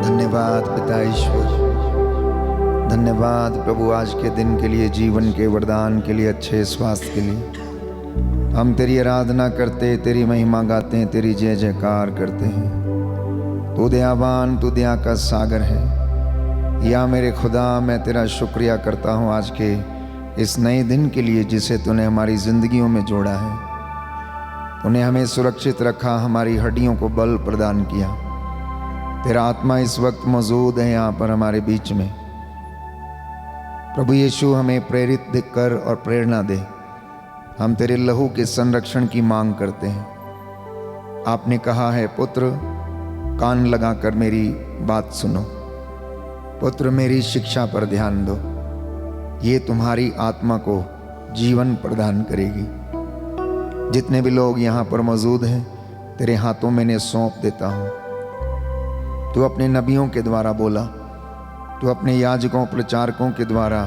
धन्यवाद पिता ईश्वर, धन्यवाद प्रभु आज के दिन के लिए, जीवन के वरदान के लिए, अच्छे स्वास्थ्य के लिए। हम तेरी आराधना करते, तेरी महिमा गाते हैं, तेरी जय जयकार करते हैं। तू दयावान, तू दया का सागर है। या मेरे खुदा, मैं तेरा शुक्रिया करता हूँ आज के इस नए दिन के लिए जिसे तूने हमारी ज़िंदगियों में जोड़ा है। तूने हमें सुरक्षित रखा, हमारी हड्डियों को बल प्रदान किया। तेरा आत्मा इस वक्त मौजूद है यहाँ पर हमारे बीच में। प्रभु यीशु, हमें प्रेरित कर और प्रेरणा दे। हम तेरे लहू के संरक्षण की मांग करते हैं। आपने कहा है, पुत्र कान लगाकर मेरी बात सुनो, पुत्र मेरी शिक्षा पर ध्यान दो, ये तुम्हारी आत्मा को जीवन प्रदान करेगी। जितने भी लोग यहाँ पर मौजूद हैं, तेरे हाथों में इन्हें सौंप देता हूँ। तू अपने नबियों के द्वारा बोला, तू अपने याजकों प्रचारकों के द्वारा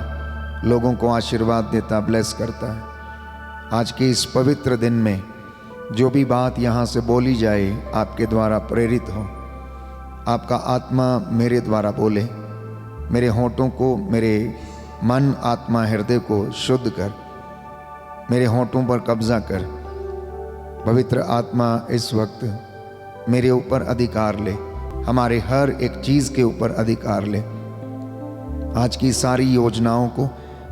लोगों को आशीर्वाद देता, ब्लेस करता है। आज के इस पवित्र दिन में जो भी बात यहाँ से बोली जाए, आपके द्वारा प्रेरित हो। आपका आत्मा मेरे द्वारा बोले, मेरे होंठों को, मेरे मन, आत्मा, हृदय को शुद्ध कर, मेरे होंठों पर कब्जा कर। पवित्र आत्मा इस वक्त मेरे ऊपर अधिकार ले, हमारे हर एक चीज़ के ऊपर अधिकार ले। आज की सारी योजनाओं को,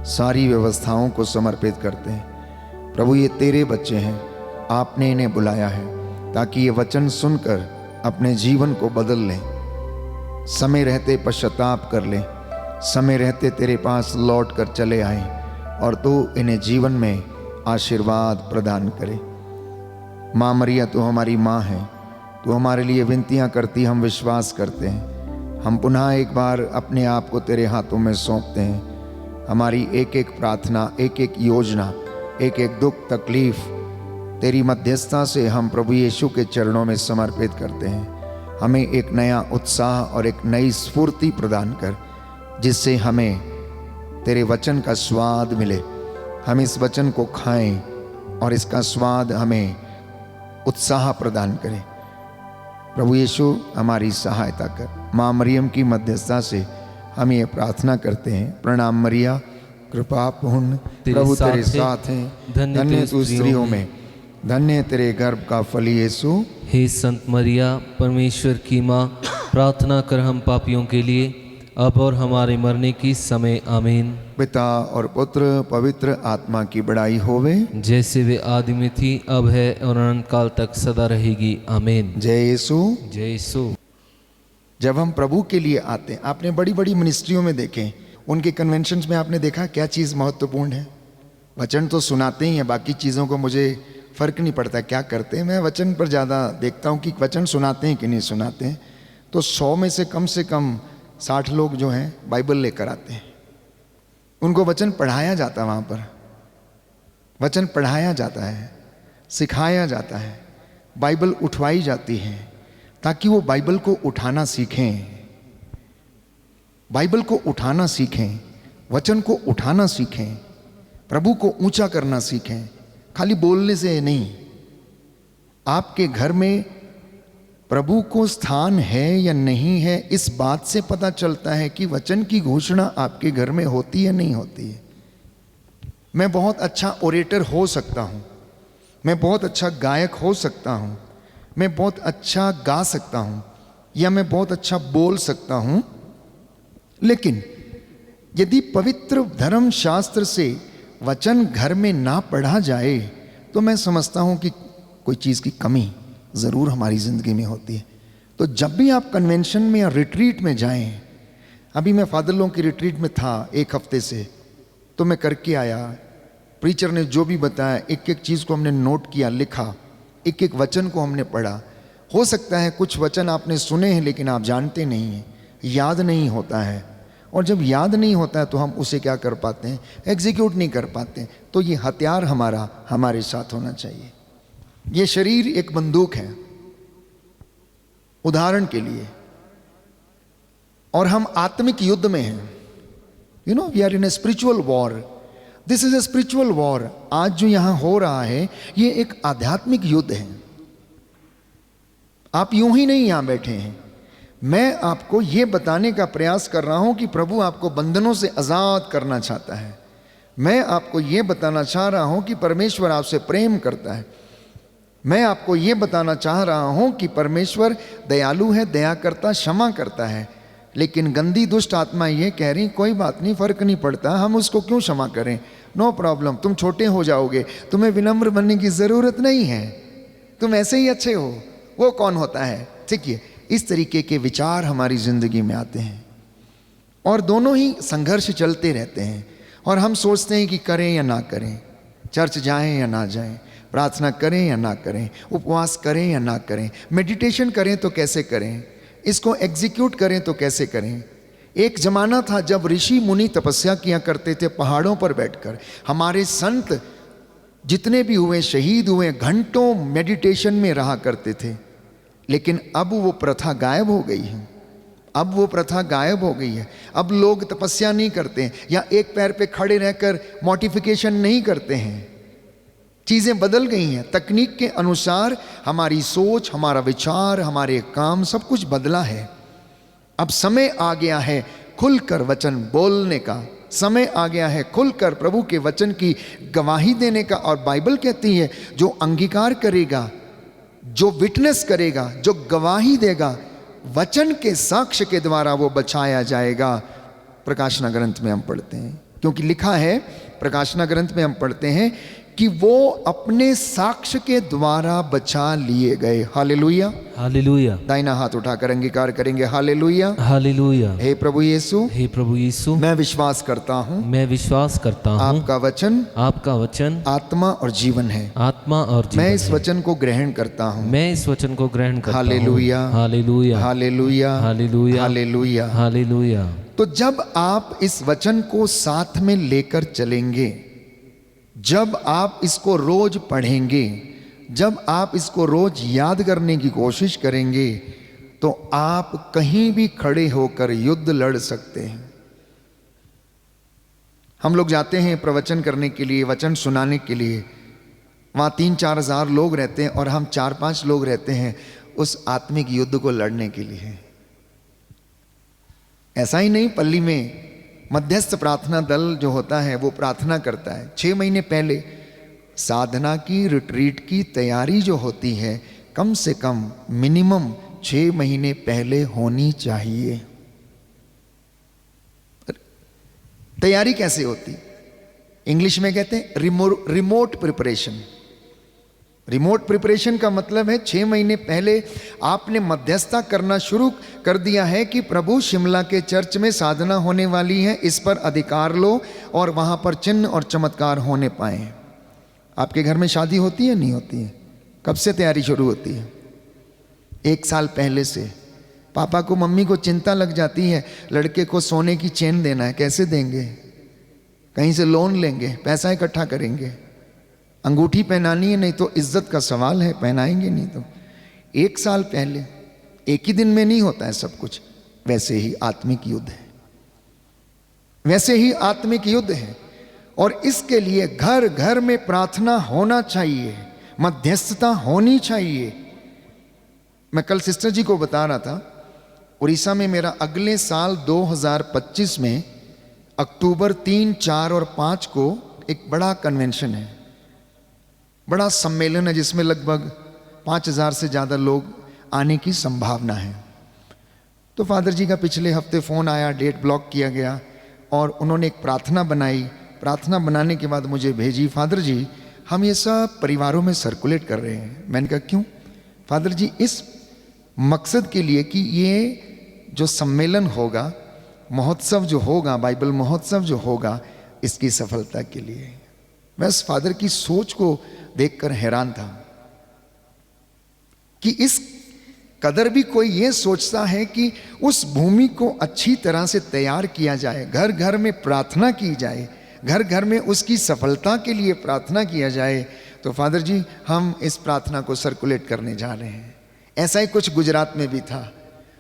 सारी व्यवस्थाओं को समर्पित करते हैं। प्रभु, ये तेरे बच्चे हैं, आपने इन्हें बुलाया है ताकि ये वचन सुनकर अपने जीवन को बदल लें, समय रहते पश्चाताप कर लें, समय रहते तेरे पास लौट कर चले आएं और तू इन्हें जीवन में आशीर्वाद प्रदान करे। माँ मरिया, तू हमारी माँ है, तू हमारे लिए विनतियाँ करती, हम विश्वास करते हैं। हम पुनः एक बार अपने आप को तेरे हाथों में सौंपते हैं। हमारी एक एक प्रार्थना, एक एक योजना, एक एक दुख तकलीफ तेरी मध्यस्थता से हम प्रभु यीशु के चरणों में समर्पित करते हैं। हमें एक नया उत्साह और एक नई स्फूर्ति प्रदान कर, जिससे हमें तेरे वचन का स्वाद मिले। हम इस वचन को खाएं और इसका स्वाद हमें उत्साह प्रदान करें। प्रभु यीशु, हमारी सहायता कर। माँ मरियम की मध्यस्थता से हम ये प्रार्थना करते हैं। प्रणाम मरिया, कृपा पूर्ण, प्रभु तेरे साथ हैं, धन्य तू स्त्रियों में, धन्य तेरे गर्भ का फल यीशु। हे संत मरिया, परमेश्वर की माँ, प्रार्थना कर हम पापियों के लिए, अब और हमारे मरने की समय। आमीन। पिता और पुत्र पवित्र आत्मा की बड़ाई होवे, जैसे वे आदि में थी, अब है और अनंत काल तक सदा रहेगी। आमीन। जय यीशु, जय यीशु। जब हम प्रभु के लिए आते हैं, आपने बड़ी बड़ी मिनिस्ट्रियों में देखें, उनके कन्वेंशंस में आपने देखा क्या चीज़ महत्वपूर्ण है। वचन तो सुनाते ही हैं, बाकी चीज़ों को मुझे फ़र्क नहीं पड़ता क्या करते हैं। मैं वचन पर ज़्यादा देखता हूँ कि वचन सुनाते हैं कि नहीं सुनाते हैं। तो 100 में से कम 60 लोग जो हैं बाइबल लेकर आते हैं। उनको वचन पढ़ाया जाता है, वहाँ पर वचन पढ़ाया जाता है, सिखाया जाता है, बाइबल उठवाई जाती है ताकि वो बाइबल को उठाना सीखें, बाइबल को उठाना सीखें, वचन को उठाना सीखें, प्रभु को ऊंचा करना सीखें। खाली बोलने से नहीं। आपके घर में प्रभु को स्थान है या नहीं है, इस बात से पता चलता है कि वचन की घोषणा आपके घर में होती है नहीं होती है। मैं बहुत अच्छा ओरेटर हो सकता हूँ, मैं बहुत अच्छा गायक हो सकता हूँ, मैं बहुत अच्छा गा सकता हूँ, या मैं बहुत अच्छा बोल सकता हूँ, लेकिन यदि पवित्र धर्म शास्त्र से वचन घर में ना पढ़ा जाए तो मैं समझता हूँ कि कोई चीज़ की कमी ज़रूर हमारी ज़िंदगी में होती है। तो जब भी आप कन्वेंशन में या रिट्रीट में जाएं, अभी मैं फादर लोगों की रिट्रीट में था 1 हफ्ते से, तो मैं करके आया। प्रीचर ने जो भी बताया, एक एक चीज़ को हमने नोट किया, लिखा, एक एक वचन को हमने पढ़ा। हो सकता है कुछ वचन आपने सुने हैं लेकिन आप जानते नहीं हैं, याद नहीं होता है, और जब याद नहीं होता है तो हम उसे क्या कर पाते हैं, एग्जीक्यूट नहीं कर पाते। तो ये हथियार हमारा हमारे साथ होना चाहिए। ये शरीर एक बंदूक है उदाहरण के लिए, और हम आत्मिक युद्ध में हैं। You know, we are in a spiritual war. This is a spiritual war. आज जो यहां हो रहा है ये एक आध्यात्मिक युद्ध है। आप यूं ही नहीं यहां बैठे हैं, मैं आपको ये बताने का प्रयास कर रहा हूं कि प्रभु आपको बंधनों से आज़ाद करना चाहता है। मैं आपको ये बताना चाह रहा हूं कि परमेश्वर आपसे प्रेम करता है। मैं आपको ये बताना चाह रहा हूं कि परमेश्वर दयालु है, दया करता, क्षमा करता है। लेकिन गंदी दुष्ट आत्मा ये कह रही कोई बात नहीं, फर्क नहीं पड़ता, हम उसको क्यों क्षमा करें, नो प्रॉब्लम, तुम छोटे हो जाओगे, तुम्हें विनम्र बनने की ज़रूरत नहीं है, तुम ऐसे ही अच्छे हो, वो कौन होता है। ठीक है, इस तरीके के विचार हमारी ज़िंदगी में आते हैं और दोनों ही संघर्ष चलते रहते हैं। और हम सोचते हैं कि करें या ना करें, चर्च जाएं या ना जाएं, प्रार्थना करें या ना करें, उपवास करें या ना करें, मेडिटेशन करें तो कैसे करें, इसको एग्जीक्यूट करें तो कैसे करें। एक ज़माना था जब ऋषि मुनि तपस्या किया करते थे पहाड़ों पर बैठकर। हमारे संत जितने भी हुए, शहीद हुए, घंटों मेडिटेशन में रहा करते थे। लेकिन अब वो प्रथा गायब हो गई है। अब वो प्रथा गायब हो गई है। अब लोग तपस्या नहीं करते हैं या एक पैर पे खड़े रहकर मॉर्टिफिकेशन नहीं करते हैं। चीज़ें बदल गई हैं। तकनीक के अनुसार हमारी सोच, हमारा विचार, हमारे काम, सब कुछ बदला है। अब समय आ गया है खुलकर वचन बोलने का, समय आ गया है खुलकर प्रभु के वचन की गवाही देने का। और बाइबल कहती है जो अंगीकार करेगा, जो विटनेस करेगा, जो गवाही देगा, वचन के साक्ष्य के द्वारा वो बचाया जाएगा। प्रकाशना ग्रंथ में हम पढ़ते हैं, क्योंकि लिखा है, प्रकाशना ग्रंथ में हम पढ़ते हैं कि वो अपने साक्ष्य के द्वारा बचा लिए गए। Hallelujah, hallelujah. दाहिना हाथ उठाकर अंगीकार करेंगे, हालेलुया, हालेलुया। हे प्रभु यीशु, हे प्रभु यीशु, मैं विश्वास करता हूँ, मैं विश्वास करता हूँ आपका वचन, आपका वचन आत्मा और जीवन है। आत्मा और जीवन मैं इस है। वचन को ग्रहण करता हूँ। मैं इस वचन को ग्रहण करता हूँ। Hallelujah, hallelujah, hallelujah, hallelujah, hallelujah. Hallelujah. तो जब आप इस वचन को साथ में लेकर चलेंगे, जब आप इसको रोज पढ़ेंगे, जब आप इसको रोज याद करने की कोशिश करेंगे, तो आप कहीं भी खड़े होकर युद्ध लड़ सकते हैं। हम लोग जाते हैं प्रवचन करने के लिए, वचन सुनाने के लिए, वहाँ 3-4 हज़ार लोग रहते हैं और हम 4-5 लोग रहते हैं उस आत्मिक युद्ध को लड़ने के लिए। ऐसा ही नहीं, पल्ली में मध्यस्थ प्रार्थना दल जो होता है वो प्रार्थना करता है। 6 महीने पहले साधना की, रिट्रीट की तैयारी जो होती है, कम से कम मिनिमम 6 महीने पहले होनी चाहिए। तैयारी कैसे होती, इंग्लिश में कहते हैं रिमोट प्रिपरेशन। रिमोट प्रिपरेशन का मतलब है 6 महीने पहले आपने मध्यस्थता करना शुरू कर दिया है कि प्रभु शिमला के चर्च में साधना होने वाली है, इस पर अधिकार लो और वहाँ पर चिन्ह और चमत्कार होने पाए। आपके घर में शादी होती है, नहीं होती है? कब से तैयारी शुरू होती है? 1 साल पहले से। पापा को, मम्मी को चिंता लग जाती है, लड़के को सोने की चेन देना है, कैसे देंगे? कहीं से लोन लेंगे, पैसा इकट्ठा करेंगे, अंगूठी पहनानी है, नहीं तो इज्जत का सवाल है, पहनाएंगे नहीं तो। 1 साल पहले, एक ही दिन में नहीं होता है सब कुछ। वैसे ही आत्मिक युद्ध है, वैसे ही आत्मिक युद्ध है। और इसके लिए घर घर में प्रार्थना होना चाहिए, मध्यस्थता होनी चाहिए। मैं कल सिस्टर जी को बता रहा था, उड़ीसा में मेरा अगले साल 2025 में अक्टूबर 3, 4 और 5 को एक बड़ा कन्वेंशन है, बड़ा सम्मेलन है, जिसमें लगभग 5000 से ज़्यादा लोग आने की संभावना है। तो फादर जी का पिछले हफ्ते फ़ोन आया, डेट ब्लॉक किया गया और उन्होंने एक प्रार्थना बनाई। प्रार्थना बनाने के बाद मुझे भेजी, फादर जी हम ये सब परिवारों में सर्कुलेट कर रहे हैं। मैंने कहा क्यों? फादर जी इस मकसद के लिए कि ये जो सम्मेलन होगा, महोत्सव जो होगा, बाइबल महोत्सव जो होगा, इसकी सफलता के लिए। बस फादर की सोच को देखकर हैरान था कि इस कदर भी कोई ये सोचता है कि उस भूमि को अच्छी तरह से तैयार किया जाए, घर घर में प्रार्थना की जाए, घर घर में उसकी सफलता के लिए प्रार्थना किया जाए। तो फादर जी हम इस प्रार्थना को सर्कुलेट करने जा रहे हैं। ऐसा ही कुछ गुजरात में भी था।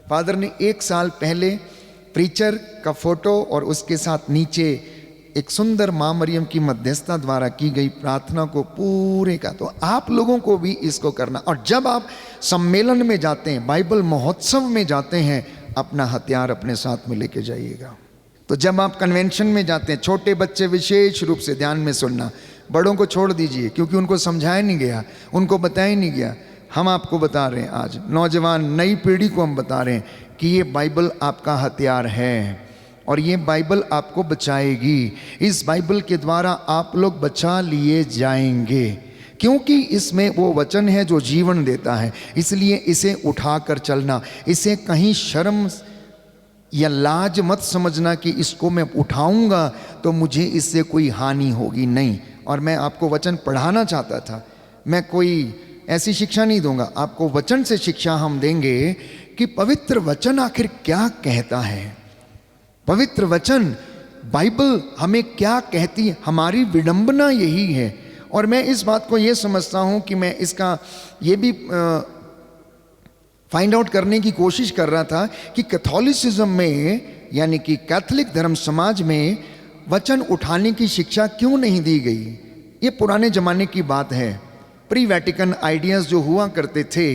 फादर ने 1 साल पहले प्रीचर का फोटो और उसके साथ नीचे एक सुंदर माँ मरियम की मध्यस्थता द्वारा की गई प्रार्थना को पूरे का, तो आप लोगों को भी इसको करना। और जब आप सम्मेलन में जाते हैं, बाइबल महोत्सव में जाते हैं, अपना हथियार अपने साथ में लेके जाइएगा। तो जब आप कन्वेंशन में जाते हैं, छोटे बच्चे विशेष रूप से ध्यान में सुनना, बड़ों को छोड़ दीजिए क्योंकि उनको समझाया नहीं गया, उनको बताया नहीं गया। हम आपको बता रहे हैं, आज नौजवान नई पीढ़ी को हम बता रहे हैं कि ये बाइबल आपका हथियार है और ये बाइबल आपको बचाएगी। इस बाइबल के द्वारा आप लोग बचा लिए जाएंगे क्योंकि इसमें वो वचन है जो जीवन देता है। इसलिए इसे उठाकर चलना, इसे कहीं शर्म या लाज मत समझना कि इसको मैं उठाऊंगा तो मुझे इससे कोई हानि होगी, नहीं। और मैं आपको वचन पढ़ाना चाहता था, मैं कोई ऐसी शिक्षा नहीं दूंगा, आपको वचन से शिक्षा हम देंगे कि पवित्र वचन आखिर क्या कहता है। पवित्र वचन बाइबल हमें क्या कहती है, हमारी विडंबना यही है। और मैं इस बात को ये समझता हूँ कि मैं इसका ये भी फाइंड आउट करने की कोशिश कर रहा था कि कैथोलिसिज्म में यानी कि कैथोलिक धर्म समाज में वचन उठाने की शिक्षा क्यों नहीं दी गई। ये पुराने ज़माने की बात है, प्री वैटिकन आइडियाज़ जो हुआ करते थे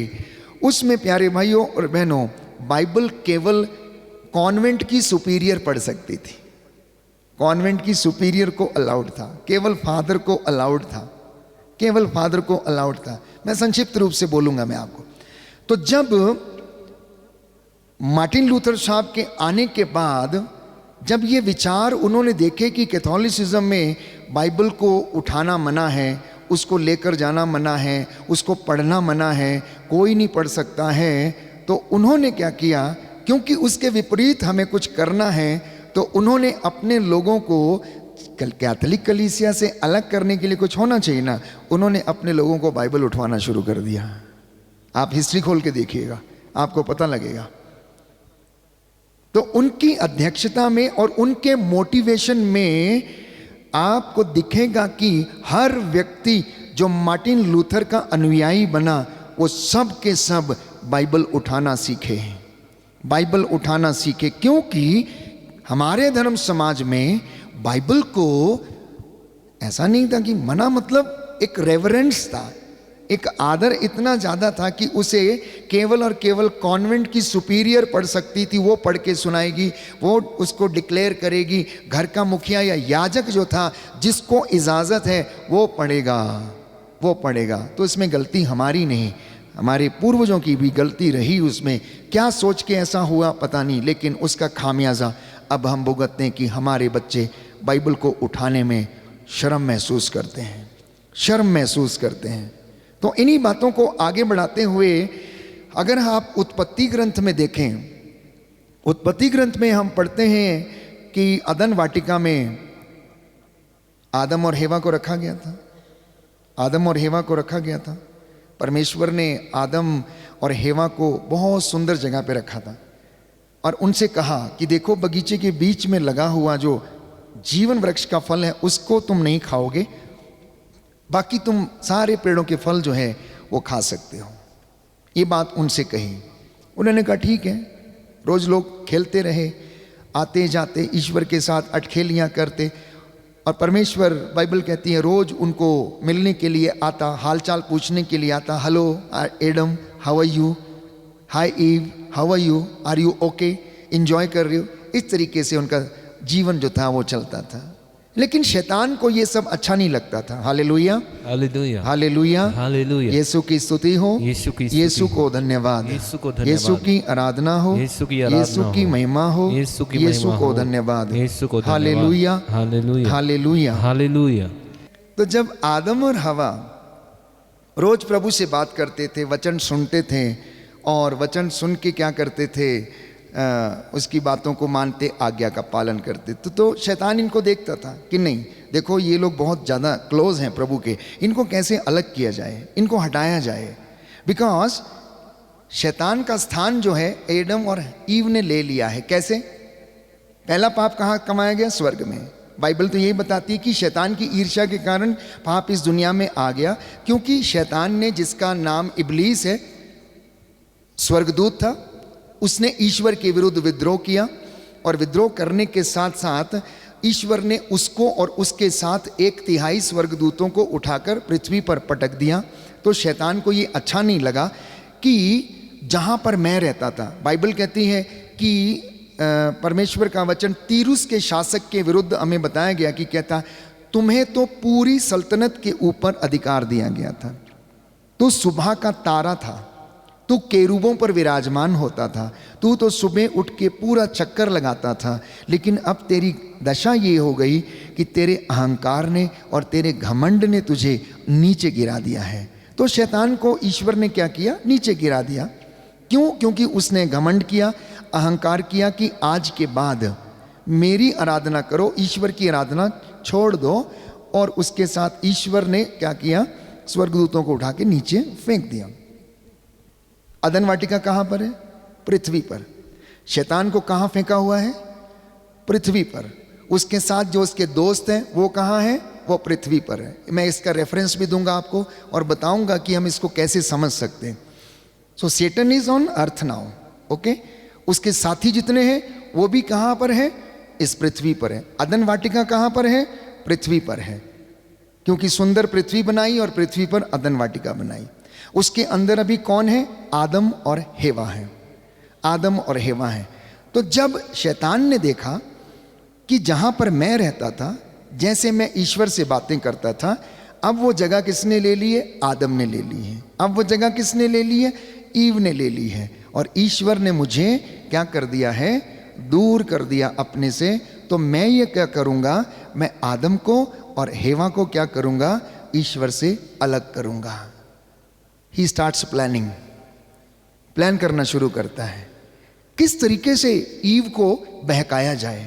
उसमें प्यारे भाइयों और बहनों बाइबल केवल कॉन्वेंट की सुपीरियर पढ़ सकती थी, कॉन्वेंट की सुपीरियर को अलाउड था, केवल फादर को अलाउड था, केवल फादर को अलाउड था। मैं संक्षिप्त रूप से बोलूँगा मैं आपको। तो जब मार्टिन लूथर साहब के आने के बाद जब ये विचार उन्होंने देखे कि कैथोलिसिज्म में बाइबल को उठाना मना है, उसको लेकर जाना मना है, उसको पढ़ना मना है, कोई नहीं पढ़ सकता है, तो उन्होंने क्या किया, क्योंकि उसके विपरीत हमें कुछ करना है, तो उन्होंने अपने लोगों को कैथोलिक कलीसिया से अलग करने के लिए कुछ होना चाहिए ना, उन्होंने अपने लोगों को बाइबल उठवाना शुरू कर दिया। आप हिस्ट्री खोल के देखिएगा, आपको पता लगेगा। तो उनकी अध्यक्षता में और उनके मोटिवेशन में आपको दिखेगा कि हर व्यक्ति जो मार्टिन लूथर का अनुयायी बना वो सब के सब बाइबल उठाना सीखे, बाइबल उठाना सीखे। क्योंकि हमारे धर्म समाज में बाइबल को ऐसा नहीं था कि मना, मतलब एक रेवरेंस था, एक आदर इतना ज़्यादा था कि उसे केवल और केवल कॉन्वेंट की सुपीरियर पढ़ सकती थी, वो पढ़ के सुनाएगी, वो उसको डिक्लेयर करेगी। घर का मुखिया या याजक जो था जिसको इजाज़त है वो पढ़ेगा, वो पढ़ेगा। तो इसमें गलती हमारी नहीं, हमारे पूर्वजों की भी गलती रही। उसमें क्या सोच के ऐसा हुआ पता नहीं, लेकिन उसका खामियाजा अब हम भुगतते हैं कि हमारे बच्चे बाइबल को उठाने में शर्म महसूस करते हैं, शर्म महसूस करते हैं। तो इन्हीं बातों को आगे बढ़ाते हुए अगर आप उत्पत्ति ग्रंथ में देखें, उत्पत्ति ग्रंथ में हम पढ़ते हैं कि अदन वाटिका में आदम और हेवा को रखा गया था, आदम और हेवा को रखा गया था। परमेश्वर ने आदम और हेवा को बहुत सुंदर जगह पे रखा था और उनसे कहा कि देखो बगीचे के बीच में लगा हुआ जो जीवन वृक्ष का फल है उसको तुम नहीं खाओगे, बाकी तुम सारे पेड़ों के फल जो है वो खा सकते हो। ये बात उनसे कही, उन्होंने कहा ठीक है। रोज़ लोग खेलते रहे, आते जाते ईश्वर के साथ अटखेलियाँ करते, और परमेश्वर बाइबल कहती है रोज़ उनको मिलने के लिए आता, हालचाल पूछने के लिए आता। Hello Adam, how are you, hi Eve, how are you, are you okay, enjoy कर रहे हो। इस तरीके से उनका जीवन जो था वो चलता था। लेकिन शैतान को ये सब अच्छा नहीं लगता था। Hallelujah, hallelujah, hallelujah, hallelujah. Yeshu की स्तुति हो, यीशु की स्तुति यीशु को धन्यवाद, यीशु को धन्यवाद, यीशु की आराधना हो, यीशु की आराधना यीशु की हो, महिमा हो, यीशु की यीशु महिमा को हो, धन्यवाद, यीशु को धन्यवाद। Hallelujah, hallelujah, hallelujah, hallelujah. तो जब आदम और हवा रोज प्रभु से बात करते थे, वचन सुनते थे और वचन सुन के क्या करते थे, उसकी बातों को मानते, आज्ञा का पालन करते, तो शैतान इनको देखता था कि नहीं देखो ये लोग बहुत ज़्यादा क्लोज हैं प्रभु के, इनको कैसे अलग किया जाए, इनको हटाया जाए। बिकॉज शैतान का स्थान जो है एडम और ईव ने ले लिया है। कैसे? पहला पाप कहाँ कमाया गया? स्वर्ग में। बाइबल तो यही बताती है कि शैतान की ईर्ष्या के कारण पाप इस दुनिया में आ गया, क्योंकि शैतान ने, जिसका नाम इब्लीस है, स्वर्गदूत था, उसने ईश्वर के विरुद्ध विद्रोह किया और विद्रोह करने के साथ साथ ईश्वर ने उसको और उसके साथ 1/3 स्वर्गदूतों को उठाकर पृथ्वी पर पटक दिया। तो शैतान को ये अच्छा नहीं लगा कि जहाँ पर मैं रहता था, बाइबल कहती है कि परमेश्वर का वचन तीरुस के शासक के विरुद्ध हमें बताया गया कि कहता, तुम्हें तो पूरी सल्तनत के ऊपर अधिकार दिया गया था, तू सुबह का तारा था, तू केरूबों पर विराजमान होता था, तू तो सुबह उठ के पूरा चक्कर लगाता था, लेकिन अब तेरी दशा ये हो गई कि तेरे अहंकार ने और तेरे घमंड ने तुझे नीचे गिरा दिया है। तो शैतान को ईश्वर ने क्या किया? नीचे गिरा दिया। क्यों? क्योंकि उसने घमंड किया, अहंकार किया कि आज के बाद मेरी आराधना करो, ईश्वर की आराधना छोड़ दो। और उसके साथ ईश्वर ने क्या किया? स्वर्गदूतों को उठा के नीचे फेंक दिया। अदन वाटिका कहाँ पर है? पृथ्वी पर। शैतान को कहाँ फेंका हुआ है? पृथ्वी पर। उसके साथ जो उसके दोस्त हैं वो कहाँ हैं? वो पृथ्वी पर है। मैं इसका रेफरेंस भी दूंगा आपको और बताऊंगा कि हम इसको कैसे समझ सकते हैं। So Satan is on earth now, okay. उसके साथी जितने हैं वो भी कहाँ पर है? इस पृथ्वी पर है। अदन वाटिका कहाँ पर है? पृथ्वी पर है, क्योंकि सुंदर पृथ्वी बनाई और पृथ्वी पर अदन वाटिका बनाई। उसके अंदर अभी कौन है? आदम और हेवा है। आदम और हेवा है। तो जब शैतान ने देखा कि जहां पर मैं रहता था, जैसे मैं ईश्वर से बातें करता था, अब वो जगह किसने ले ली है? आदम ने ले ली है। अब वो जगह किसने ले ली है? ईव ने ले ली है। और ईश्वर ने मुझे क्या कर दिया है? दूर कर दिया अपने से। तो मैं ये क्या करूंगा? मैं आदम को और हेवा को क्या करूंगा? ईश्वर से अलग करूंगा। ही स्टार्ट्स प्लानिंग, प्लान करना शुरू करता है किस तरीके से ईव को बहकाया जाए,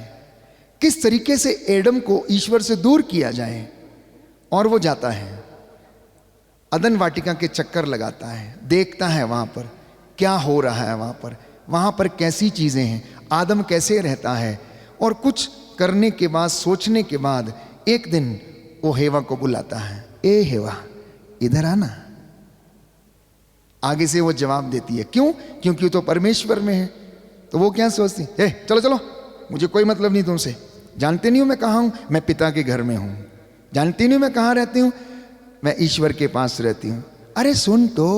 किस तरीके से एडम को ईश्वर से दूर किया जाए। और वो जाता है अदन वाटिका के चक्कर लगाता है, देखता है वहां पर क्या हो रहा है, वहां पर कैसी चीजें हैं, आदम कैसे रहता है। और कुछ करने के बाद, सोचने के बाद एक दिन वो हेवा को बुलाता है, ए हेवा इधर आना। आगे से वो जवाब देती है, क्यों? क्योंकि तो परमेश्वर में है। तो वो क्या सोचती है? चलो चलो, मुझे कोई मतलब नहीं तुमसे, जानते नहीं हो मैं कहाँ हूं? मैं पिता के घर में हूं। जानती नहीं मैं कहाँ रहती हूं? मैं ईश्वर के पास रहती हूं। अरे सुन तो,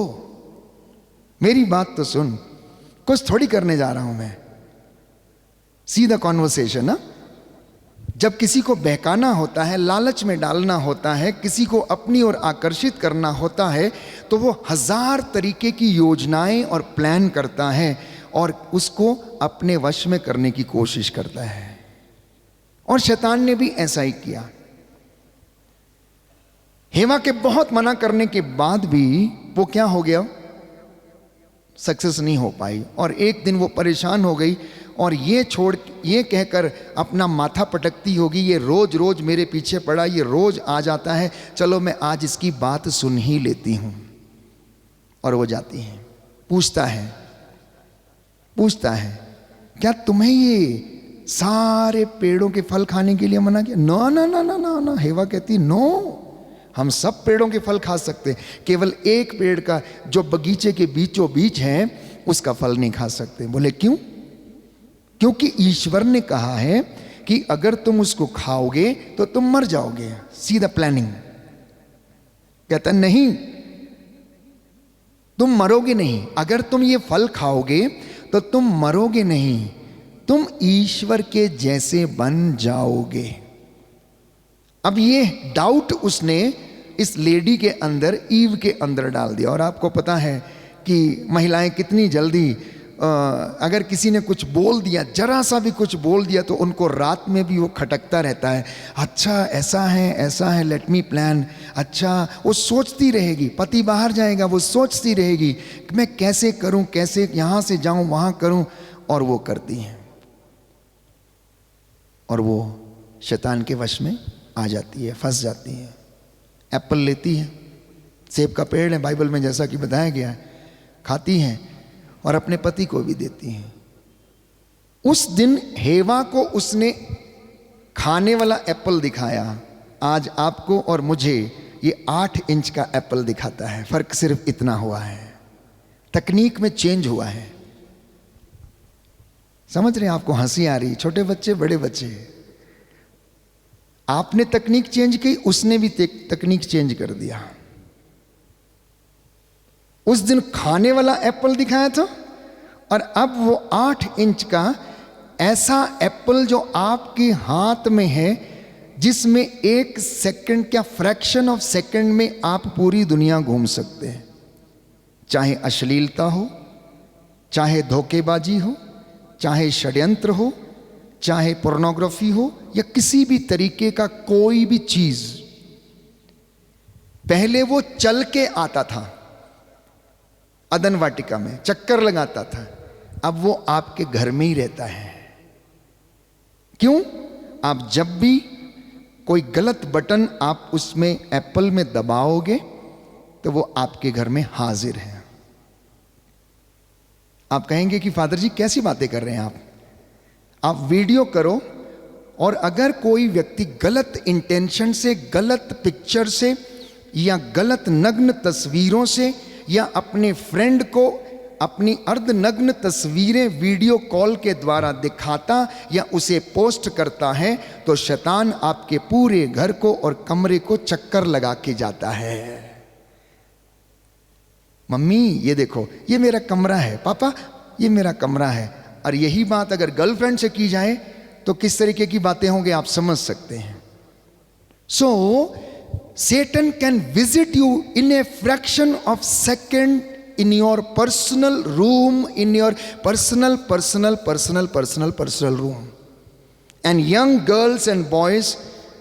मेरी बात तो सुन, कुछ थोड़ी करने जा रहा हूं मैं। सीधा कॉन्वर्सेशन ना। जब किसी को बहकाना होता है, लालच में डालना होता है, किसी को अपनी ओर आकर्षित करना होता है, तो वो 1000 तरीके की योजनाएं और प्लान करता है और उसको अपने वश में करने की कोशिश करता है। और शैतान ने भी ऐसा ही किया। हेवा के बहुत मना करने के बाद भी वो क्या हो गया? सक्सेस नहीं हो पाई। और एक दिन वो परेशान हो गई और ये कहकर अपना माथा पटकती होगी, ये रोज रोज मेरे पीछे पड़ा, ये रोज आ जाता है, चलो मैं आज इसकी बात सुन ही लेती हूं। और वो जाती है, पूछता है क्या तुम्हें ये सारे पेड़ों के फल खाने के लिए मना किया? नो ना ना ना ना ना। हेवा कहती नो, हम सब पेड़ों के फल खा सकते हैं, केवल एक पेड़ का जो बगीचे के बीचों बीच है उसका फल नहीं खा सकते। बोले क्यों? क्योंकि ईश्वर ने कहा है कि अगर तुम उसको खाओगे तो तुम मर जाओगे। सीधा प्लानिंग। कहता नहीं, तुम मरोगे नहीं। अगर तुम ये फल खाओगे तो तुम मरोगे नहीं, तुम ईश्वर के जैसे बन जाओगे। अब ये डाउट उसने इस लेडी के अंदर, ईव के अंदर डाल दिया। और आपको पता है कि महिलाएं कितनी जल्दी, अगर किसी ने कुछ बोल दिया, जरा सा भी कुछ बोल दिया, तो उनको रात में भी वो खटकता रहता है। अच्छा ऐसा है, लेट मी प्लान। अच्छा, वो सोचती रहेगी। पति बाहर जाएगा, वो सोचती रहेगी कि मैं कैसे करूं, कैसे यहाँ से जाऊं, वहाँ करूं। और वो करती हैं और वो शैतान के वश में आ जाती है, फंस जाती है। एप्पल लेती है, सेब का पेड़ है बाइबल में जैसा कि बताया गया है, खाती हैं और अपने पति को भी देती हैं। उस दिन हेवा को उसने खाने वाला एप्पल दिखाया। आज आपको और मुझे ये 8 इंच का एप्पल दिखाता है। फर्क सिर्फ इतना हुआ है, तकनीक में चेंज हुआ है। समझ रहे हैं? आपको हंसी आ रही, छोटे बच्चे बड़े बच्चे। आपने तकनीक चेंज की, उसने भी तकनीक चेंज कर दिया। उस दिन खाने वाला एप्पल दिखाया था और अब वो 8 इंच का ऐसा एप्पल जो आपके हाथ में है, जिसमें 1 सेकंड क्या फ्रैक्शन ऑफ सेकंड में आप पूरी दुनिया घूम सकते हैं। चाहे अश्लीलता हो, चाहे धोखेबाजी हो, चाहे षड्यंत्र हो, चाहे पोर्नोग्राफी हो, या किसी भी तरीके का कोई भी चीज। पहले वो चल के आता था, अदन वाटिका में चक्कर लगाता था, अब वो आपके घर में ही रहता है। क्यों? आप जब भी कोई गलत बटन आप उसमें एप्पल में दबाओगे तो वो आपके घर में हाजिर है। आप कहेंगे कि फादर जी कैसी बातें कर रहे हैं आप वीडियो करो, और अगर कोई व्यक्ति गलत इंटेंशन से, गलत पिक्चर से, या गलत नग्न तस्वीरों से, या अपने फ्रेंड को अपनी अर्धनग्न तस्वीरें वीडियो कॉल के द्वारा दिखाता या उसे पोस्ट करता है, तो शैतान आपके पूरे घर को और कमरे को चक्कर लगा के जाता है। मम्मी ये देखो, ये मेरा कमरा है, पापा ये मेरा कमरा है। और यही बात अगर गर्लफ्रेंड से की जाए तो किस तरीके की बातें होंगी आप समझ सकते हैं। सो Satan can visit you in a fraction of second in your personal room, in your personal room. And young girls and boys,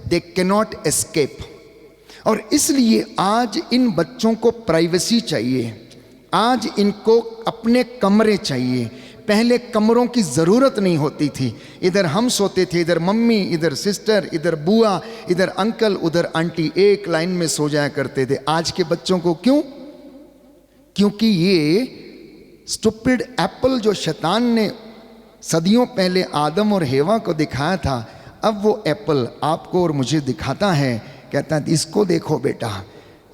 they cannot escape. और इसलिए आज इन बच्चों को प्राइवेसी चाहिए, आज इनको अपने कमरे चाहिए। पहले कमरों की ज़रूरत नहीं होती थी, इधर हम सोते थे, इधर मम्मी, इधर सिस्टर, इधर बुआ, इधर अंकल, उधर आंटी, एक लाइन में सो जाया करते थे। आज के बच्चों को क्यों? क्योंकि ये स्टूपिड एप्पल जो शैतान ने सदियों पहले आदम और हेवा को दिखाया था, अब वो एप्पल आपको और मुझे दिखाता है। कहता है इसको देखो बेटा,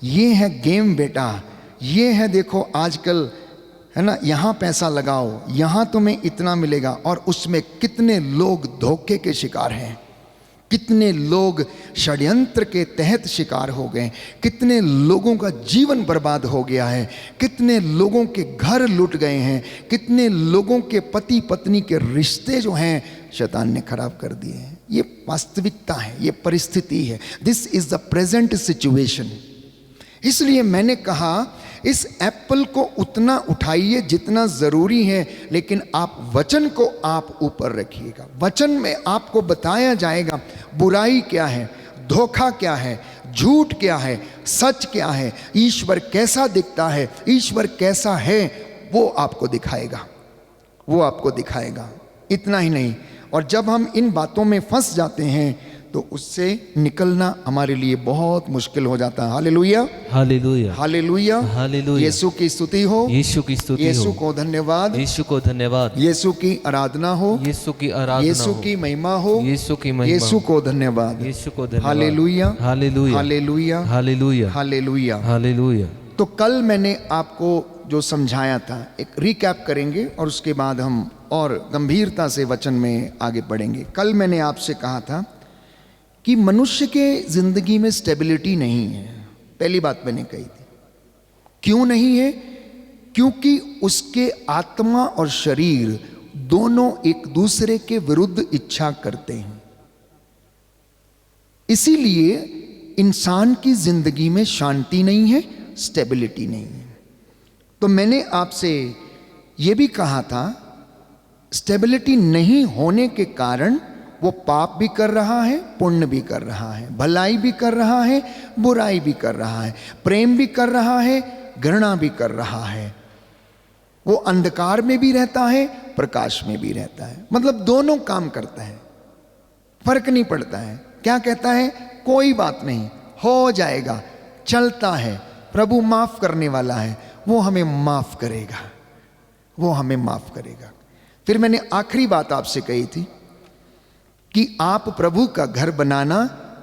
ये है गेम बेटा, ये है देखो आजकल है ना, यहाँ पैसा लगाओ, यहाँ तुम्हें इतना मिलेगा। और उसमें कितने लोग धोखे के शिकार हैं, कितने लोग षड्यंत्र के तहत शिकार हो गए, कितने लोगों का जीवन बर्बाद हो गया है, कितने लोगों के घर लूट गए हैं, कितने लोगों के पति पत्नी के रिश्ते जो हैं शैतान ने खराब कर दिए हैं। ये वास्तविकता है, ये परिस्थिति है। This is the present situation. इसलिए मैंने कहा इस एप्पल को उतना उठाइए जितना जरूरी है, लेकिन आप वचन को आप ऊपर रखिएगा। वचन में आपको बताया जाएगा बुराई क्या है, धोखा क्या है, झूठ क्या है, सच क्या है, ईश्वर कैसा दिखता है, ईश्वर कैसा है, वो आपको दिखाएगा, वो आपको दिखाएगा। इतना ही नहीं, और जब हम इन बातों में फंस जाते हैं तो उससे निकलना हमारे लिए बहुत मुश्किल हो जाता है। Hallelujah, hallelujah, hallelujah, hallelujah. Yeshu की स्तुति हो, यीशु की स्तुति हो, यीशु को धन्यवाद, यीशु को धन्यवाद, यीशु की आराधना हो, यीशु की आराधना, यीशु की महिमा हो, यीशु की महिमा, यीशु को धन्यवाद, यीशु को धन्यवाद। Hallelujah, hallelujah, hallelujah, hallelujah, hallelujah, hallelujah. तो कल मैंने आपको जो समझाया था, एक रिकैप करेंगे और उसके बाद हम और गंभीरता से वचन में आगे बढ़ेंगे। कल मैंने आपसे कहा था कि मनुष्य के जिंदगी में स्टेबिलिटी नहीं है। पहली बात मैंने कही थी। क्यों नहीं है? क्योंकि उसके आत्मा और शरीर दोनों एक दूसरे के विरुद्ध इच्छा करते हैं। इसीलिए इंसान की जिंदगी में शांति नहीं है, स्टेबिलिटी नहीं है। तो मैंने आपसे यह भी कहा था, स्टेबिलिटी नहीं होने के कारण वो पाप भी कर रहा है, पुण्य भी कर रहा है, भलाई भी कर रहा है, बुराई भी कर रहा है, प्रेम भी कर रहा है, घृणा भी कर रहा है। वो अंधकार में भी रहता है, प्रकाश में भी रहता है, मतलब दोनों काम करता है, फर्क नहीं पड़ता है। क्या कहता है? कोई बात नहीं, हो जाएगा, चलता है, प्रभु माफ करने वाला है, वो हमें माफ करेगा, वो हमें माफ करेगा। फिर मैंने आखिरी बात आपसे कही थी कि आप प्रभु का घर बनाना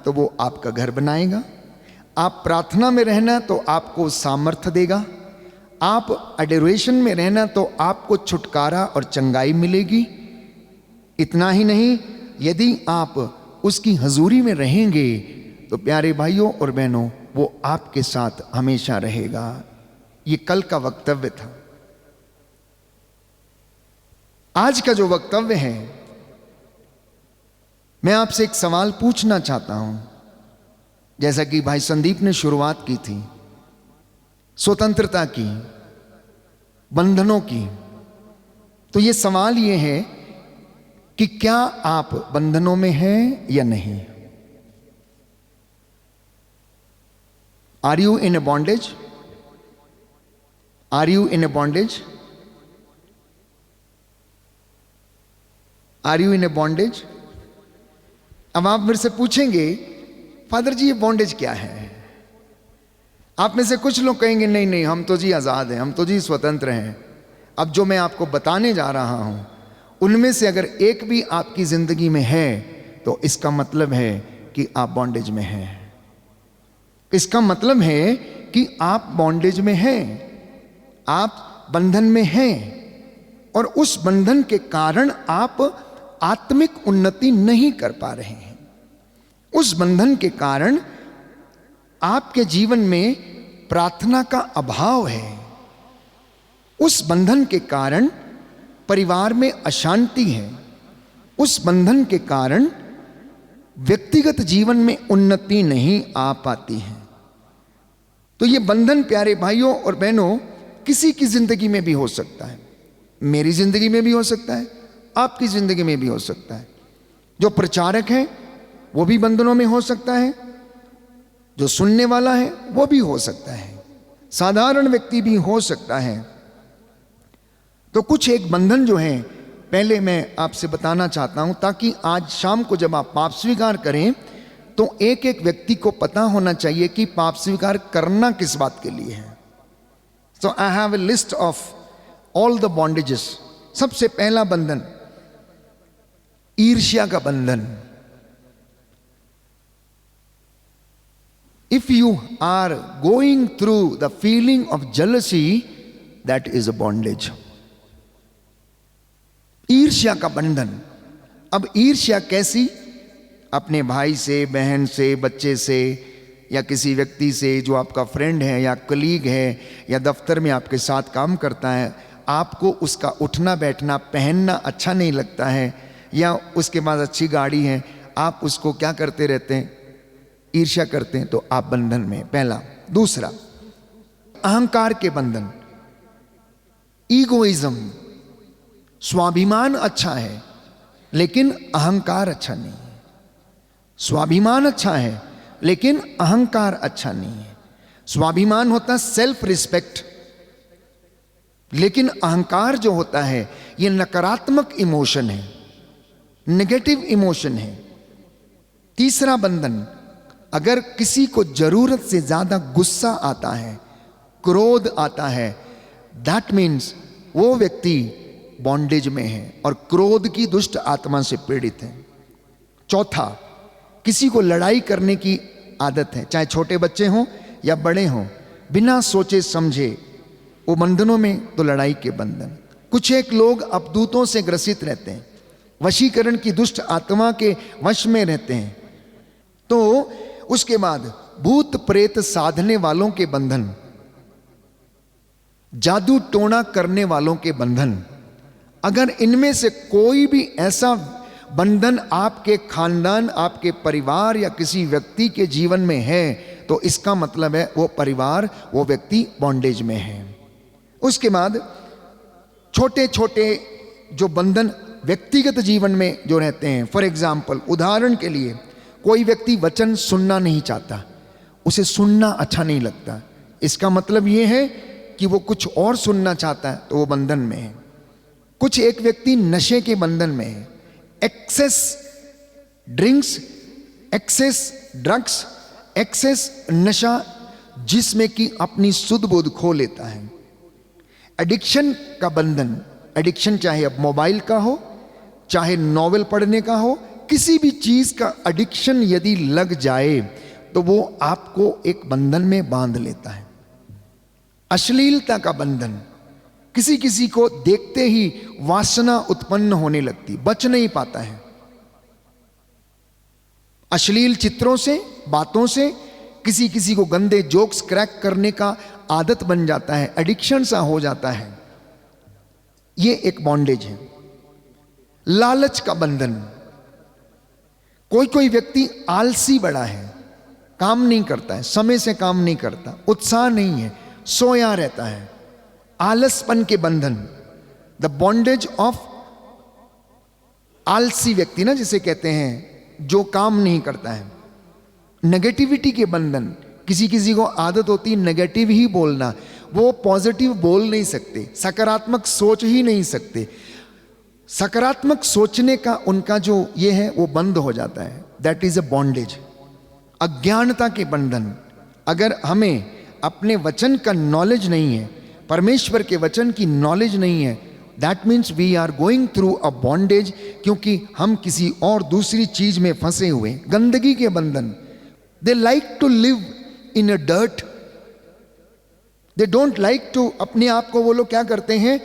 तो वो आपका घर बनाएगा, आप प्रार्थना में रहना तो आपको सामर्थ्य देगा, आप एडोरेशन में रहना तो आपको छुटकारा और चंगाई मिलेगी। इतना ही नहीं, यदि आप उसकी हजूरी में रहेंगे तो प्यारे भाइयों और बहनों, वो आपके साथ हमेशा रहेगा। ये कल का वक्तव्य था। आज का जो वक्तव्य है, मैं आपसे एक सवाल पूछना चाहता हूं। जैसा कि भाई संदीप ने शुरुआत की थी, स्वतंत्रता की, बंधनों की, तो ये सवाल ये है कि क्या आप बंधनों में हैं या नहीं? Are you in a bondage? Are you in a bondage? Are you in a bondage? अब आप मेरे से पूछेंगे, फादर जी ये बॉन्डेज क्या है? आप में से कुछ लोग कहेंगे नहीं नहीं, हम तो जी आज़ाद हैं, हम तो जी स्वतंत्र हैं। अब जो मैं आपको बताने जा रहा हूं, उनमें से अगर एक भी आपकी जिंदगी में है तो इसका मतलब है कि आप बॉन्डेज में हैं। इसका मतलब है कि आप बॉन्डेज में हैं, आप बंधन में हैं, और उस बंधन के कारण आप आत्मिक उन्नति नहीं कर पा रहे हैं। उस बंधन के कारण आपके जीवन में प्रार्थना का अभाव है। उस बंधन के कारण परिवार में अशांति है। उस बंधन के कारण व्यक्तिगत जीवन में उन्नति नहीं आ पाती है। तो ये बंधन प्यारे भाइयों और बहनों किसी की जिंदगी में भी हो सकता है। मेरी जिंदगी में भी हो सकता है, आपकी जिंदगी में भी हो सकता है। जो प्रचारक है वो भी बंधनों में हो सकता है, जो सुनने वाला है वो भी हो सकता है, साधारण व्यक्ति भी हो सकता है। तो कुछ एक बंधन जो है पहले मैं आपसे बताना चाहता हूं, ताकि आज शाम को जब आप पाप स्वीकार करें तो एक एक व्यक्ति को पता होना चाहिए कि पाप स्वीकार करना किस बात के लिए है। So I have a list of all the bondages. सबसे पहला बंधन ईर्ष्या का बंधन। If you are going through the feeling of jealousy, that is a bondage. ईर्ष्या का बंधन। अब ईर्ष्या कैसी? अपने भाई से, बहन से, बच्चे से, या किसी व्यक्ति से जो आपका फ्रेंड है या कलीग है या दफ्तर में आपके साथ काम करता है, आपको उसका उठना बैठना पहनना अच्छा नहीं लगता है, या उसके पास अच्छी गाड़ी है, आप उसको क्या करते रहते हैं? ईर्ष्या करते हैं। तो आप बंधन में, पहला। दूसरा, अहंकार के बंधन, ईगोइज्म। स्वाभिमान अच्छा है लेकिन अहंकार अच्छा नहीं है। स्वाभिमान अच्छा है लेकिन अहंकार अच्छा नहीं है। स्वाभिमान होता है सेल्फ रिस्पेक्ट, लेकिन अहंकार जो होता है ये नकारात्मक इमोशन है, नेगेटिव इमोशन है। तीसरा बंधन, अगर किसी को जरूरत से ज्यादा गुस्सा आता है, क्रोध आता है, दैट मीन्स वो व्यक्ति बॉन्डेज में है और क्रोध की दुष्ट आत्मा से पीड़ित है। चौथा, किसी को लड़ाई करने की आदत है, चाहे छोटे बच्चे हों या बड़े हों, बिना सोचे समझे वो बंधनों में, तो लड़ाई के बंधन। कुछ एक लोग अपदूतों से ग्रसित रहते हैं, वशीकरण की दुष्ट आत्मा के वश में रहते हैं। तो उसके बाद भूत प्रेत साधने वालों के बंधन, जादू टोना करने वालों के बंधन। अगर इनमें से कोई भी ऐसा बंधन आपके खानदान, आपके परिवार या किसी व्यक्ति के जीवन में है, तो इसका मतलब है वो परिवार, वो व्यक्ति बॉन्डेज में है। उसके बाद छोटे छोटे जो बंधन व्यक्तिगत जीवन में जो रहते हैं, फॉर एग्जाम्पल, उदाहरण के लिए, कोई व्यक्ति वचन सुनना नहीं चाहता, उसे सुनना अच्छा नहीं लगता, इसका मतलब ये है कि वो कुछ और सुनना चाहता है, तो वो बंधन में है। कुछ एक व्यक्ति नशे के बंधन में है, excess drinks, excess drugs, excess नशा, जिसमें कि अपनी सुध बुध खो लेता है। एडिक्शन का बंधन, एडिक्शन चाहे अब मोबाइल का हो, चाहे नॉवेल पढ़ने का हो, किसी भी चीज का एडिक्शन यदि लग जाए तो वो आपको एक बंधन में बांध लेता है। अश्लीलता का बंधन, किसी किसी को देखते ही वासना उत्पन्न होने लगती, बच नहीं पाता है। अश्लील चित्रों से, बातों से, किसी किसी को गंदे जोक्स क्रैक करने का आदत बन जाता है, एडिक्शन सा हो जाता है। ये एक बॉन्डेज है। लालच का बंधन। कोई कोई व्यक्ति आलसी बड़ा है, काम नहीं करता है, समय से काम नहीं करता, उत्साह नहीं है, सोया रहता है, आलसपन के बंधन, द बॉन्डेज ऑफ आलसी व्यक्ति ना जिसे कहते हैं, जो काम नहीं करता है। नेगेटिविटी के बंधन, किसी किसी को आदत होती है नेगेटिव ही बोलना, वो पॉजिटिव बोल नहीं सकते, सकारात्मक सोच ही नहीं सकते। सकारात्मक सोचने का उनका जो ये है वो बंद हो जाता है। दैट इज अ बॉन्डेज, अज्ञानता के बंधन। अगर हमें अपने वचन का नॉलेज नहीं है, परमेश्वर के वचन की नॉलेज नहीं है, that means we are going through a bondage, क्योंकि हम किसी और दूसरी चीज में फंसे हुए। गंदगी के बंधन, they like to live in a dirt, they don't like to, अपने आप को वो लोग क्या करते हैं,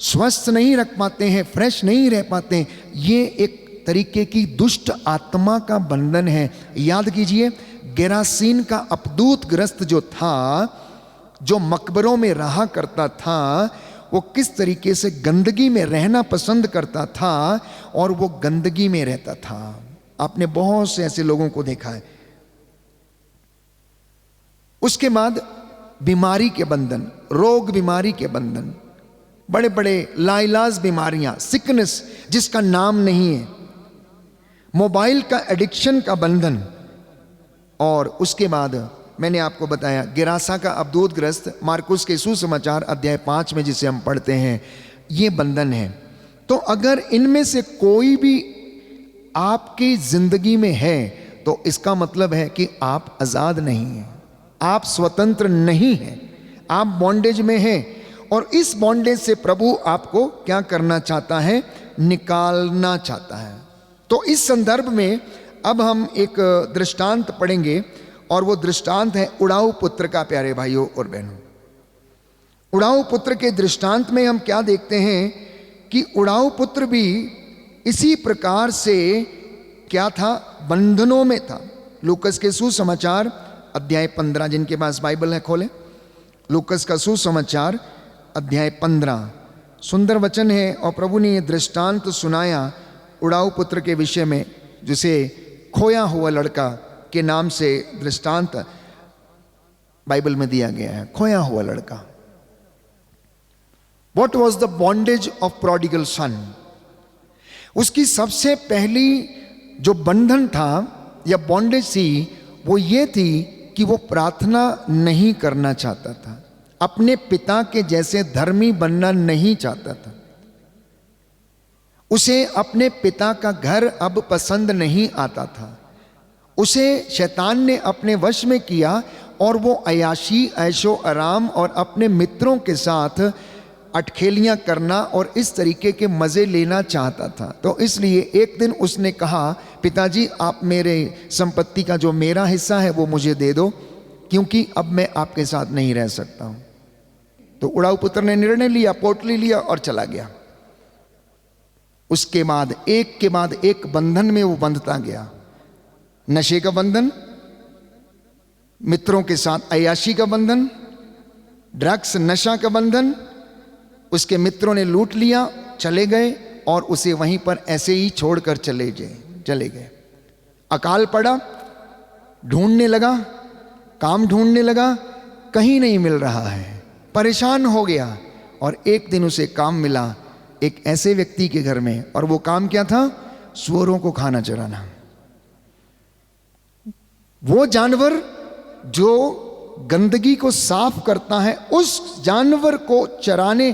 स्वस्थ नहीं रख पाते हैं, फ्रेश नहीं रह पाते हैं। ये एक तरीके की दुष्ट आत्मा का बंधन है। याद कीजिए, गेरासीन का अपदूत ग्रस्त जो था, जो मकबरों में रहा करता था, वो किस तरीके से गंदगी में रहना पसंद करता था और वो गंदगी में रहता था। आपने बहुत से ऐसे लोगों को देखा है। उसके बाद बीमारी के बंधन, रोग बीमारी के बंधन, बड़े बड़े लाइलाज बीमारियां, सिकनेस जिसका नाम नहीं है, मोबाइल का एडिक्शन का बंधन। और उसके बाद मैंने आपको बताया गिरासा का अबदूतग्रस्त, मार्कुस के सुसमाचार अध्याय 5 में जिसे हम पढ़ते हैं, ये बंधन है। तो अगर इनमें से कोई भी आपकी जिंदगी में है तो इसका मतलब है कि आप आजाद नहीं हैं, आप स्वतंत्र नहीं हैं, आप बॉन्डेज में हैं। और इस बॉन्डेज से प्रभु आपको क्या करना चाहता है, निकालना चाहता है। तो इस संदर्भ में अब हम एक दृष्टांत पढ़ेंगे और वो दृष्टांत है उड़ाऊ पुत्र का। प्यारे भाइयों और बहनों, उड़ाऊ पुत्र के दृष्टांत में हम क्या देखते हैं कि उड़ाऊ पुत्र भी इसी प्रकार से क्या था, बंधनों में था। लूकस के सुसमाचार अध्याय 15, जिनके पास बाइबल है खोले, लूकस का सुसमाचार अध्याय 15, सुंदर वचन है। और प्रभु ने यह दृष्टांत सुनाया उड़ाऊ पुत्र के विषय में, जिसे खोया हुआ लड़का के नाम से दृष्टांत बाइबल में दिया गया है। खोया हुआ लड़का, what was the bondage of prodigal सन। उसकी सबसे पहली जो बंधन था या बॉन्डेज थी वो ये थी कि वो प्रार्थना नहीं करना चाहता था, अपने पिता के जैसे धर्मी बनना नहीं चाहता था। उसे अपने पिता का घर अब पसंद नहीं आता था। उसे शैतान ने अपने वश में किया और वो अयाशी, ऐशो आराम और अपने मित्रों के साथ अटखेलियां करना और इस तरीके के मज़े लेना चाहता था। तो इसलिए एक दिन उसने कहा, पिताजी आप मेरे संपत्ति का जो मेरा हिस्सा है वो मुझे दे दो, क्योंकि अब मैं आपके साथ नहीं रह सकता हूं। तो उड़ाऊ पुत्र ने निर्णय लिया, पोटली लिया और चला गया। उसके बाद एक के बाद एक बंधन में वो बंधता गया। नशे का बंधन, मित्रों के साथ अयाशी का बंधन, ड्रग्स नशा का बंधन। उसके मित्रों ने लूट लिया, चले गए और उसे वहीं पर ऐसे ही छोड़कर चले गए। अकाल पड़ा, ढूंढने लगा, काम ढूंढने लगा, कहीं नहीं मिल रहा है, परेशान हो गया। और एक दिन उसे काम मिला एक ऐसे व्यक्ति के घर में, और वो काम क्या था, सूअरों को खाना चराना। वो जानवर जो गंदगी को साफ करता है, उस जानवर को चराने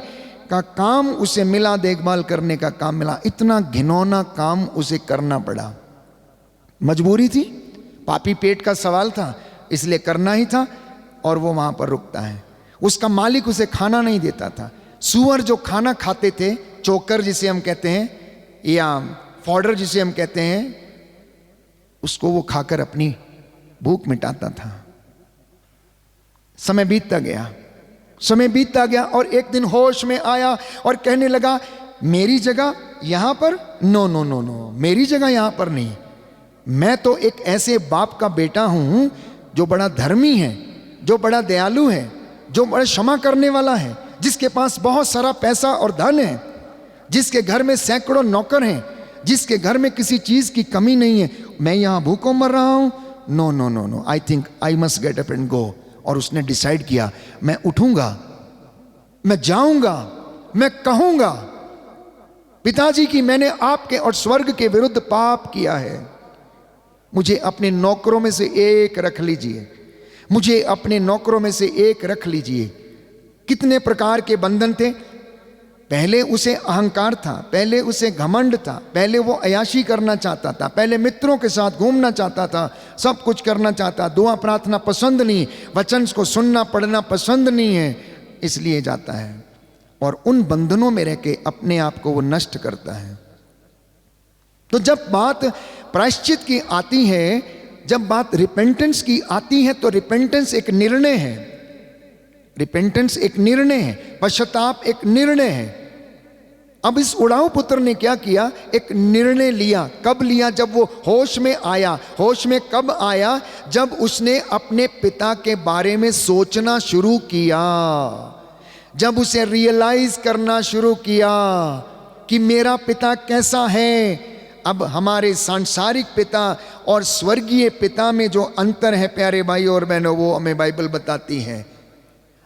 का काम उसे मिला, देखभाल करने का काम मिला। इतना घिनौना काम उसे करना पड़ा, मजबूरी थी, पापी पेट का सवाल था, इसलिए करना ही था। और वो वहां पर रुकता है। उसका मालिक उसे खाना नहीं देता था। सूअर जो खाना खाते थे, चोकर जिसे हम कहते हैं या फॉडर जिसे हम कहते हैं, उसको वो खाकर अपनी भूख मिटाता था। समय बीतता गया और एक दिन होश में आया और कहने लगा, मेरी जगह यहां पर नो, मेरी जगह यहां पर नहीं। मैं तो एक ऐसे बाप का बेटा हूं जो बड़ा धर्मी है, जो बड़ा दयालु है, जो बड़ा क्षमा करने वाला है, जिसके पास बहुत सारा पैसा और धन है। जिसके घर में सैकड़ों नौकर हैं, जिसके घर में किसी चीज की कमी नहीं है, मैं यहां भूखों मर रहा हूं? No no no no, I think I must get up and go. और उसने डिसाइड किया, मैं उठूंगा, मैं जाऊंगा, मैं कहूंगा पिताजी की मैंने आपके और स्वर्ग के विरुद्ध पाप किया है, मुझे अपने नौकरों में से एक रख लीजिए, मुझे अपने नौकरों में से एक रख लीजिए। कितने प्रकार के बंधन थे। पहले उसे अहंकार था, पहले उसे घमंड था, पहले वो अयाशी करना चाहता था, पहले मित्रों के साथ घूमना चाहता था, सब कुछ करना चाहता, दुआ प्रार्थना पसंद नहीं, वचन को सुनना पढ़ना पसंद नहीं है, इसलिए जाता है और उन बंधनों में रह के अपने आप को वो नष्ट करता है। तो जब बात प्रायश्चित की आती है, जब बात रिपेंटेंस की आती है, तो रिपेंटेंस एक निर्णय है, रिपेंटेंस एक निर्णय है, पश्चाताप एक निर्णय है। अब इस उड़ाऊ पुत्र ने क्या किया? एक निर्णय लिया। कब लिया? जब वो होश में आया। होश में कब आया? जब उसने अपने पिता के बारे में सोचना शुरू किया, जब उसे रियलाइज करना शुरू किया कि मेरा पिता कैसा है। अब हमारे सांसारिक पिता और स्वर्गीय पिता में जो अंतर है प्यारे भाई और बहनों, वो हमें बाइबल बताती है।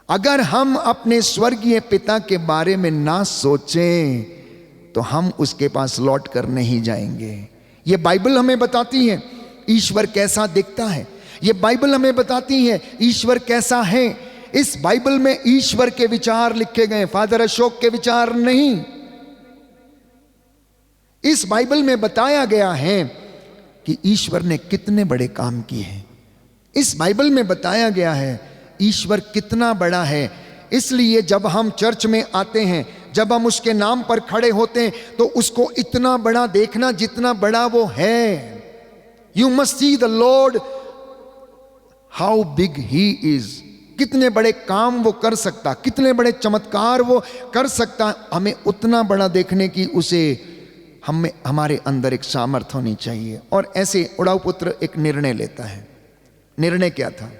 अगर हम अपने स्वर्गीय पिता के बारे में ना सोचें तो हम उसके पास लौट कर नहीं जाएंगे। ये बाइबल हमें बताती है ईश्वर कैसा दिखता है, ये बाइबल हमें बताती है ईश्वर कैसा है। इस बाइबल में ईश्वर के विचार लिखे गए, फादर अशोक के विचार नहीं। इस बाइबल में बताया गया है कि ईश्वर ने कितने बड़े काम किए हैं। इस बाइबल में बताया गया है ईश्वर कितना बड़ा है। इसलिए जब हम चर्च में आते हैं, जब हम उसके नाम पर खड़े होते हैं, तो उसको इतना बड़ा देखना जितना बड़ा वो है। You must see the Lord how big he is. कितने बड़े काम वो कर सकता, कितने बड़े चमत्कार वो कर सकता, हमें उतना बड़ा देखने की उसे हमें हमारे अंदर एक सामर्थ्य होनी चाहिए। और ऐसे उड़ाऊ पुत्र एक निर्णय लेता है। निर्णय क्या था?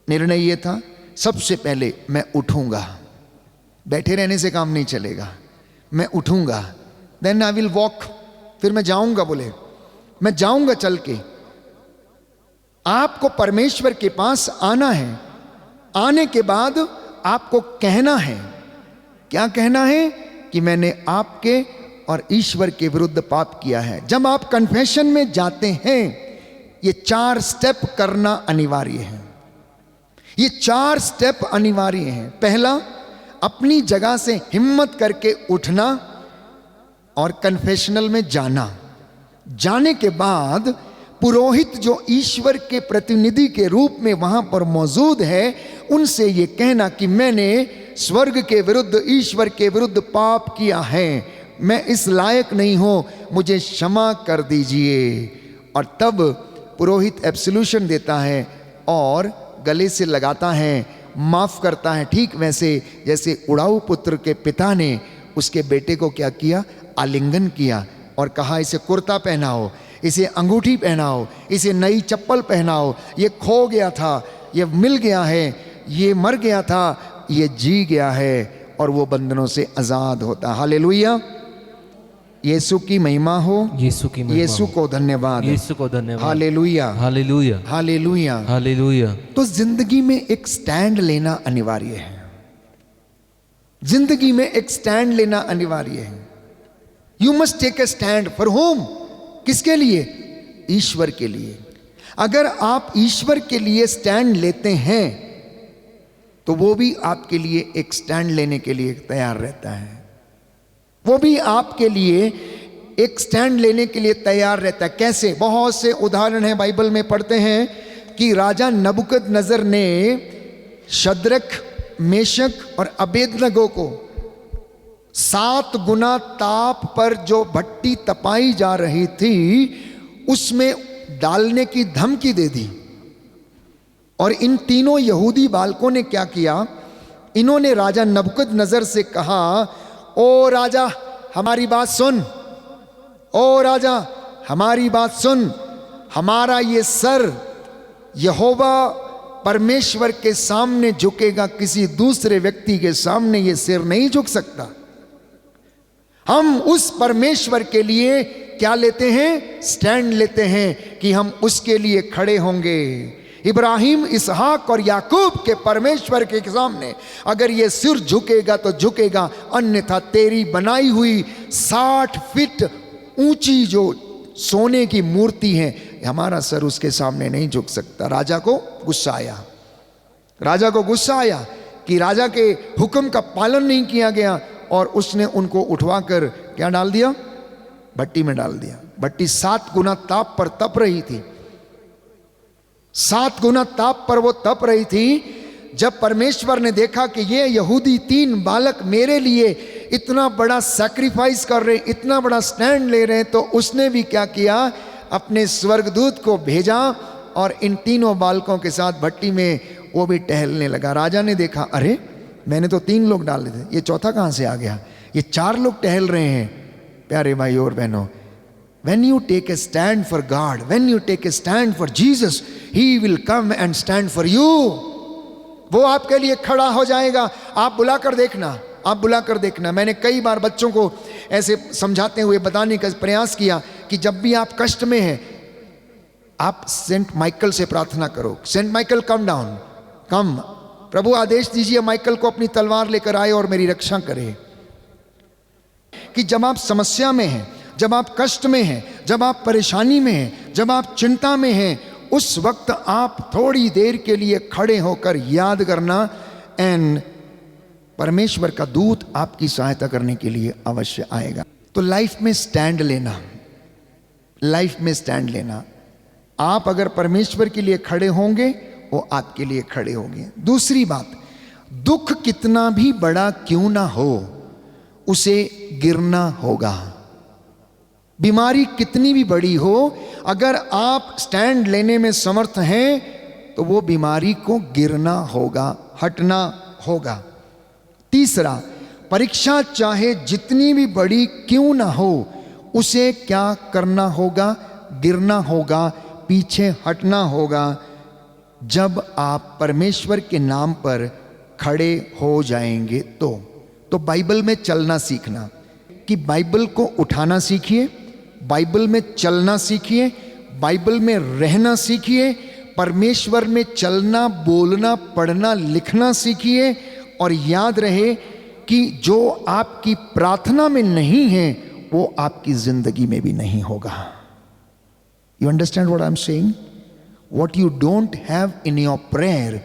निर्णय ये था, सबसे पहले मैं उठूंगा, बैठे रहने से काम नहीं चलेगा, मैं उठूंगा, देन आई विल वॉक, फिर मैं जाऊंगा। बोले मैं जाऊंगा चल के। आपको परमेश्वर के पास आना है, आने के बाद आपको कहना है। क्या कहना है? कि मैंने आपके और ईश्वर के विरुद्ध पाप किया है। जब आप कन्फेशन में जाते हैं, ये 4 स्टेप करना अनिवार्य है। ये 4 स्टेप अनिवार्य हैं। पहला, अपनी जगह से हिम्मत करके उठना और कन्फेशनल में जाना। जाने के बाद पुरोहित जो ईश्वर के प्रतिनिधि के रूप में वहां पर मौजूद है, उनसे ये कहना कि मैंने स्वर्ग के विरुद्ध, ईश्वर के विरुद्ध पाप किया है, मैं इस लायक नहीं हूं, मुझे क्षमा कर दीजिए। और तब पुरोहित एब्सोल्यूशन देता है और गले से लगाता है, माफ करता है। ठीक वैसे जैसे उड़ाऊ पुत्र के पिता ने उसके बेटे को क्या किया? आलिंगन किया और कहा इसे कुर्ता पहनाओ, इसे अंगूठी पहनाओ, इसे नई चप्पल पहनाओ। ये खो गया था, ये मिल गया है, ये मर गया था, ये जी गया है और वो बंधनों से आजाद होता। हालेलुया, यीशु की महिमा हो, यीशु की महिमा यीशु हो। को धन्यवाद, यीशु को धन्यवाद। Hallelujah, hallelujah, hallelujah, hallelujah. तो जिंदगी में एक स्टैंड लेना अनिवार्य है। जिंदगी में एक स्टैंड लेना अनिवार्य है। You must take a stand for home. किसके लिए? ईश्वर के लिए। अगर आप ईश्वर के लिए स्टैंड लेते हैं तो वो भी आपके लिए एक स्टैंड लेने के लिए तैयार रहता है। वो भी आपके लिए एक स्टैंड लेने के लिए तैयार रहता है। कैसे? बहुत से उदाहरण हैं बाइबल में। पढ़ते हैं कि राजा नबूकदनेस्सर ने शद्रक, मेशक और अबेदनगो को 7 गुना ताप पर जो भट्टी तपाई जा रही थी उसमें डालने की धमकी दे दी। और इन तीनों यहूदी बालकों ने क्या किया? इन्होंने राजा नबूकदनेस्सर से कहा, ओ राजा हमारी बात सुन, ओ राजा हमारी बात सुन, हमारा ये सर यहोवा परमेश्वर के सामने झुकेगा, किसी दूसरे व्यक्ति के सामने ये सिर नहीं झुक सकता। हम उस परमेश्वर के लिए क्या लेते हैं? स्टैंड लेते हैं कि हम उसके लिए खड़े होंगे। इब्राहिम, इसहाक और याकूब के परमेश्वर के सामने अगर ये सिर झुकेगा तो झुकेगा, अन्यथा तेरी बनाई हुई 60 फीट ऊंची जो सोने की मूर्ति है, हमारा सर उसके सामने नहीं झुक सकता। राजा को गुस्सा आया, राजा को गुस्सा आया कि राजा के हुक्म का पालन नहीं किया गया, और उसने उनको उठवाकर क्या डाल दिया? भट्टी में डाल दिया। भट्टी 7 गुना ताप पर तप रही थी, 7 गुना ताप पर वो तप रही थी। जब परमेश्वर ने देखा कि ये यहूदी 3 बालक मेरे लिए इतना बड़ा सैक्रिफाइस कर रहे, इतना बड़ा स्टैंड ले रहे हैं, तो उसने भी क्या किया? अपने स्वर्गदूत को भेजा और इन तीनों बालकों के साथ भट्टी में वो भी टहलने लगा। राजा ने देखा, अरे मैंने तो 3 लोग डाले थे, ये चौथा कहां से आ गया? ये 4 लोग टहल रहे हैं। प्यारे भाई और बहनों, when you take a stand for God, when you take a stand for Jesus, He will come and stand for you. वो आपके लिए खड़ा हो जाएगा। आप बुलाकर देखना, आप बुलाकर देखना। मैंने कई बार बच्चों को ऐसे समझाते हुए बताने का प्रयास किया कि जब भी आप कष्ट में हैं, आप सेंट माइकल से प्रार्थना करो, सेंट माइकल कम डाउन, कम, प्रभु आदेश दीजिए माइकल को अपनी तलवार लेकर आए और मेरी रक्षा करे। कि जब आप समस्या में हैं, जब आप कष्ट में हैं, जब आप परेशानी में हैं, जब आप चिंता में हैं, उस वक्त आप थोड़ी देर के लिए खड़े होकर याद करना, एंड परमेश्वर का दूत आपकी सहायता करने के लिए अवश्य आएगा। तो लाइफ में स्टैंड लेना, लाइफ में स्टैंड लेना। आप अगर परमेश्वर के लिए खड़े होंगे, वो आपके लिए खड़े होंगे। दूसरी बात, दुख कितना भी बड़ा क्यों ना हो, उसे गिरना होगा। बीमारी कितनी भी बड़ी हो, अगर आप स्टैंड लेने में समर्थ हैं, तो वो बीमारी को गिरना होगा, हटना होगा। तीसरा, परीक्षा चाहे जितनी भी बड़ी क्यों ना हो, उसे क्या करना होगा? गिरना होगा, पीछे हटना होगा। जब आप परमेश्वर के नाम पर खड़े हो जाएंगे तो बाइबल में चलना सीखना, कि बाइबल को उठाना सीखिए, बाइबल में चलना सीखिए, बाइबल में रहना सीखिए, परमेश्वर में चलना, बोलना, पढ़ना, लिखना सीखिए। और याद रहे कि जो आपकी प्रार्थना में नहीं है, वो आपकी जिंदगी में भी नहीं होगा। You understand what I am saying? What you don't have in your prayer,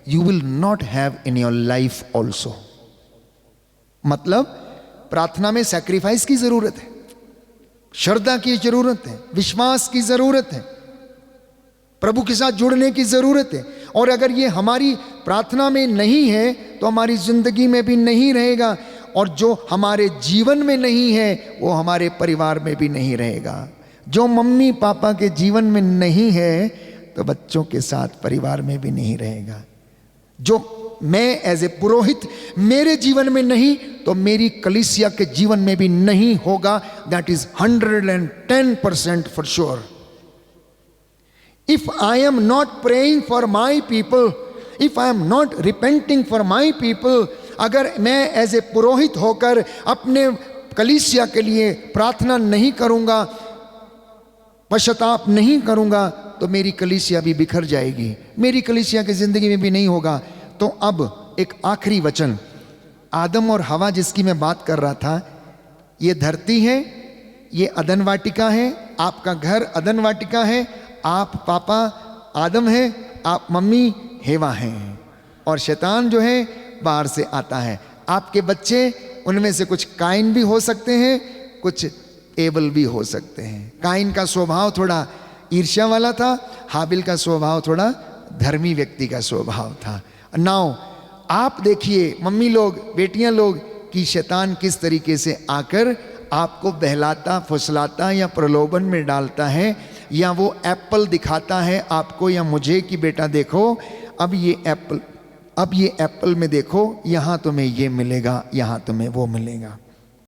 you will not have in your life also. मतलब प्रार्थना में सैक्रिफाइस की जरूरत है, श्रद्धा की जरूरत है, विश्वास की जरूरत है, प्रभु के साथ जुड़ने की जरूरत है। और अगर ये हमारी प्रार्थना में नहीं है, तो हमारी जिंदगी में भी नहीं रहेगा, और जो हमारे जीवन में नहीं है, वो हमारे परिवार में भी नहीं रहेगा। जो मम्मी पापा के जीवन में नहीं है, तो बच्चों के साथ परिवार में भी नहीं रहेगा। जो मैं एज ए पुरोहित मेरे जीवन में नहीं, तो मेरी कलीसिया के जीवन में भी नहीं होगा। That is 110% for sure. If I am not praying for my people, if I am not repenting for my people, अगर मैं एज ए पुरोहित होकर अपने कलीसिया के लिए प्रार्थना नहीं करूंगा, पश्चाताप नहीं करूंगा, तो मेरी कलीसिया भी बिखर जाएगी, मेरी कलीसिया की जिंदगी में भी नहीं होगा। तो अब एक आखिरी वचन, आदम और हवा जिसकी मैं बात कर रहा था, ये धरती है, ये अदन वाटिका है, आपका घर अदन वाटिका है, आप पापा आदम है, आप मम्मी हेवा हैं, और शैतान जो है बाहर से आता है। आपके बच्चे, उनमें से कुछ काइन भी हो सकते हैं, कुछ एबल भी हो सकते हैं। काइन का स्वभाव थोड़ा ईर्ष्या वाला था, हाबिल का स्वभाव थोड़ा धर्मी व्यक्ति का स्वभाव था। नाउ आप देखिए मम्मी लोग, बेटियां लोग, कि शैतान किस तरीके से आकर आपको बहलाता, फुसलाता या प्रलोभन में डालता है, या वो एप्पल दिखाता है आपको या मुझे कि बेटा देखो, अब ये एप्पल में देखो, यहाँ तुम्हें ये मिलेगा, यहाँ तुम्हें वो मिलेगा।